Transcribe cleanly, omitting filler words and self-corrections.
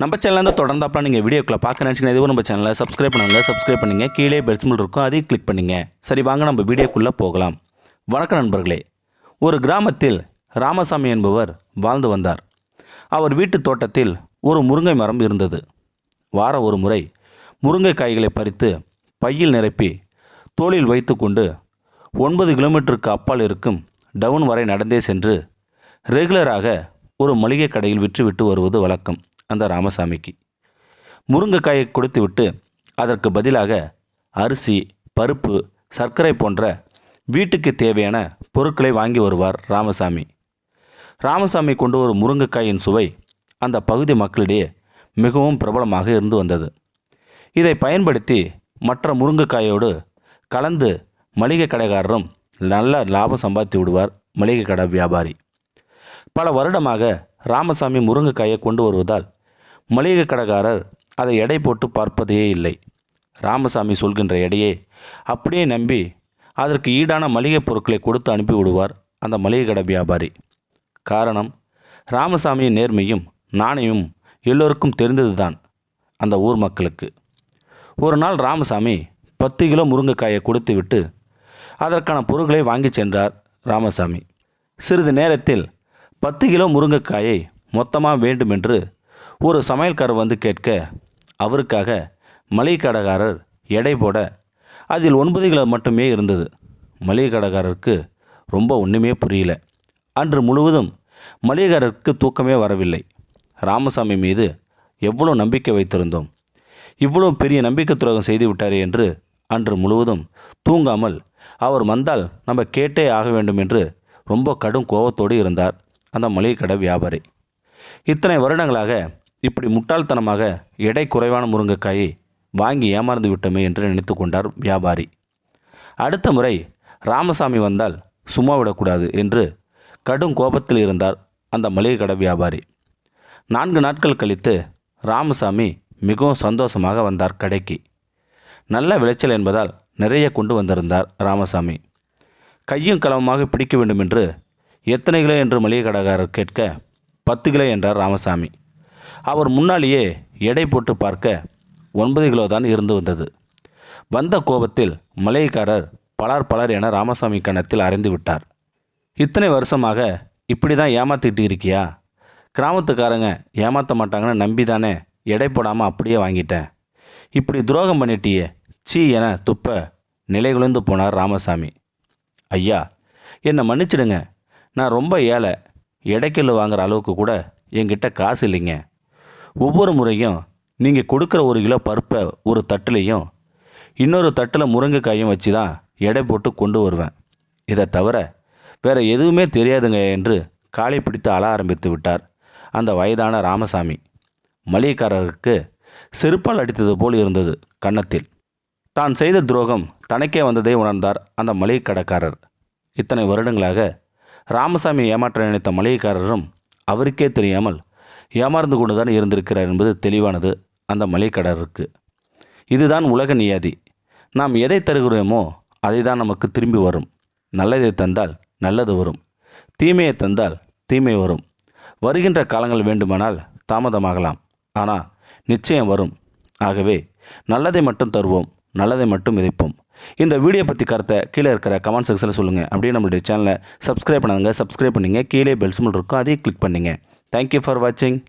நம்ம சேனலில் தொடர்ந்தாப்பா நீங்கள் வீடியோக்களை பார்க்க நினச்சிங்கன்னா இதுவும் நம்ம சேனலை சப்ஸ்கிரைப் பண்ணுங்க கீழே பெல் சிம்பிள் இருக்கும் அதையும் கிளிக் பண்ணிங்க. சரி வாங்க நம்ம வீடியோக்குள்ளே போகலாம். வணக்கம் நண்பர்களே. ஒரு கிராமத்தில் ராமசாமி என்பவர் வாழ்ந்து வந்தார். அவர் வீட்டு தோட்டத்தில் ஒரு முருங்கை மரம் இருந்தது. வாரம் ஒரு முறை முருங்கை காய்களை பறித்து பையில் நிரப்பி தோளில் வைத்து கொண்டு 9 கிலோமீட்டருக்கு அப்பால் இருக்கும் டவுன் வரை நடந்தே சென்று ரெகுலராக ஒரு மளிகை கடையில் விற்றுவிட்டு வருவது வழக்கம். அந்த ராமசாமிக்கு முருங்கைக்காயை கொடுத்துவிட்டு அதற்கு பதிலாக அரிசி, பருப்பு, சர்க்கரை போன்ற வீட்டுக்கு தேவையான பொருட்களை வாங்கி வருவார் ராமசாமி. ராமசாமி கொண்டு வரும் முருங்கைக்காயின் சுவை அந்த பகுதி மக்களிடையே மிகவும் பிரபலமாக இருந்து வந்தது. இதை பயன்படுத்தி மற்ற முருங்கைக்காயோடு கலந்து மளிகை கடைக்காரரும் நல்ல லாபம் சம்பாதித்து விடுவார் மளிகை கடை வியாபாரி. பல வருடமாக ராமசாமி முருங்கைக்காயை கொண்டு வருவதால் மளிகை கடைக்காரர் அதை எடை போட்டு பார்ப்பதே இல்லை. ராமசாமி சொல்கின்ற எடையை அப்படியே நம்பி அதற்கு ஈடான மளிகை பொருட்களை கொடுத்து அனுப்பி விடுவார் அந்த மளிகை கடை வியாபாரி. காரணம், ராமசாமியின் நேர்மையும் நாணயமும் எல்லோருக்கும் தெரிந்ததுதான் அந்த ஊர் மக்களுக்கு. ஒரு நாள் ராமசாமி 10 கிலோ முருங்கைக்காயை கொடுத்து விட்டு அதற்கான பொருட்களை வாங்கி சென்றார் ராமசாமி. சிறிது நேரத்தில் 10 கிலோ முருங்கைக்காயை மொத்தமாக வேண்டுமென்று ஒரு சமையல்காரர் வந்து கேட்க அவருக்காக மளிகை கடைக்காரர் எடை போட அதில் 9 கிலோ மட்டுமே இருந்தது. மளிகை கடைக்காரருக்கு ரொம்ப ஒன்றுமே புரியல. அன்று முழுவதும் மளிகைக்காரருக்கு தூக்கமே வரவில்லை. ராமசாமி மீது எவ்வளோ நம்பிக்கை வைத்திருந்தோம், இவ்வளோ பெரிய நம்பிக்கை துரோகம் செய்து விட்டாரே என்று அன்று முழுவதும் தூங்காமல் அவர் வந்தால் நம்ம கேட்டே ஆக வேண்டும் என்று ரொம்ப கடும் கோபத்தோடு இருந்தார் அந்த மளிகை கடை வியாபாரி. இத்தனை வருடங்களாக இப்படி முட்டாள்தனமாக எடை குறைவான முருங்கைக்காயை வாங்கி ஏமாந்து விட்டோமே என்று நினைத்து கொண்டார் வியாபாரி. அடுத்த முறை ராமசாமி வந்தால் சும்மா விடக்கூடாது என்று கடும் கோபத்தில் இருந்தார் அந்த மளிகை கடை வியாபாரி. 4 நாட்கள் கழித்து ராமசாமி மிகவும் சந்தோஷமாக வந்தார் கடைக்கு. நல்ல விளைச்சல் என்பதால் நிறைய கொண்டு வந்திருந்தார் ராமசாமி. கையும் களவுமாக பிடிக்க வேண்டும் என்று எத்தனை கிலோ என்று மளிகை கடைக்காரர் கேட்க 10 கிலோ என்றார் ராமசாமி. அவர் முன்னாலேயே எடை போட்டு பார்க்க 9 கிலோ தான் இருந்து வந்தது. வந்த கோபத்தில் மளிகைக்காரர் பலார் என ராமசாமி கன்னத்தில் அறைந்து விட்டார். இத்தனை வருஷமாக இப்படி தான் ஏமாற்றிட்டு இருக்கியா? கிராமத்துக்காரங்க ஏமாற்ற மாட்டாங்கன்னு நம்பி தானே எடை போடாமல் அப்படியே வாங்கிட்டேன். இப்படி துரோகம் பண்ணிட்டியே, சீ என துப்ப நிலைகுலைந்து போனார் ராமசாமி. ஐயா, என்னை மன்னிச்சிடுங்க. நான் ரொம்ப ஏழை. எடைக்கல் வாங்குகிற அளவுக்கு கூட என்கிட்ட காசு இல்லைங்க. ஒவ்வொரு முறையும் நீங்கள் கொடுக்குற 1 கிலோ பருப்பை ஒரு தட்டுலையும் இன்னொரு தட்டில் முருங்கைக்காயும் வச்சு தான் எடை போட்டு கொண்டு வருவேன். இதை தவிர வேறு எதுவுமே தெரியாதுங்க என்று காலை பிடித்து அழ ஆரம்பித்து விட்டார் அந்த வயதான ராமசாமி. மளிகைக்காரருக்கு செருப்பால் அடித்தது போல் இருந்தது கன்னத்தில். தான் செய்த துரோகம் தனக்கே வந்ததை உணர்ந்தார் அந்த மளிகை கடைக்காரர். இத்தனை வருடங்களாக ராமசாமி ஏமாற்ற நினைத்த மளிகைக்காரரும் அவருக்கே தெரியாமல் ஏமாந்து கொண்டு தான் இருந்திருக்கிறார் என்பது தெளிவானது அந்த மளிகைக்காரருக்கு. இதுதான் உலக நியதி. நாம் எதை தருகிறோமோ அதை தான் நமக்கு திரும்பி வரும். நல்லதை தந்தால் நல்லது வரும், தீமையை தந்தால் தீமை வரும். வருகின்ற காலங்கள் வேண்டுமானால் தாமதமாகலாம், ஆனால் நிச்சயம் வரும். ஆகவே நல்லதை மட்டும் தருவோம், நல்லதை மட்டும் விதைப்போம். இந்த வீடியோ பற்றி கருத்தை கீழே இருக்கிற கமெண்ட் செக்ஷனில் சொல்லுங்கள். அப்படியே நம்மளுடைய சேனலை சப்ஸ்கிரைப் பண்ணுங்க. கீழே பெல் சிம்பிள் இருக்கும், அதையும் கிளிக் பண்ணுங்கள். தேங்க்யூ ஃபார் வாட்சிங்.